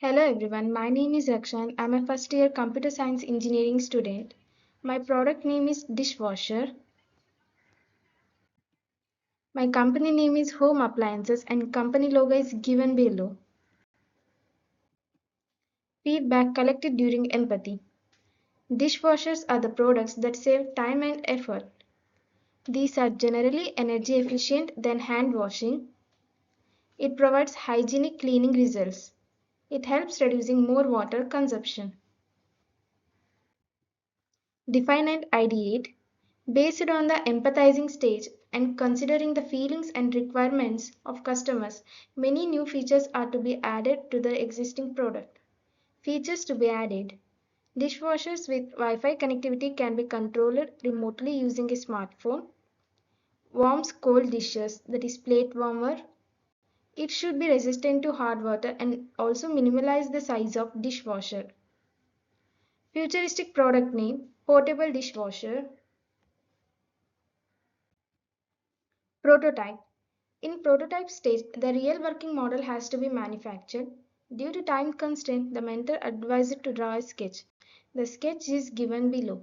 Hello everyone, my name is RAKSHA and I'm a first year computer science engineering student. My product name is dishwasher. My company name is Home Appliances and company logo is given below. Feedback collected during empathy. Dishwashers are the products that save time and effort. These are generally energy efficient than hand washing. It provides hygienic cleaning results. It helps reducing more water consumption. Define and ideate. Based on the empathizing stage and considering the feelings and requirements of customers, many new features are to be added to the existing product. Features to be added. Dishwashers with Wi-Fi connectivity can be controlled remotely using a smartphone. Warms cold dishes, that is plate warmer. It should be resistant to hard water and also minimize the size of dishwasher. Futuristic product name, portable dishwasher. Prototype. In prototype stage, the real working model has to be manufactured. Due to time constraint, the mentor advised to draw a sketch. The sketch is given below.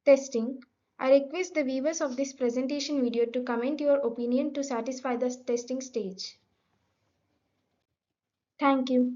Testing. I request the viewers of this presentation video to comment your opinion to satisfy the testing stage. Thank you.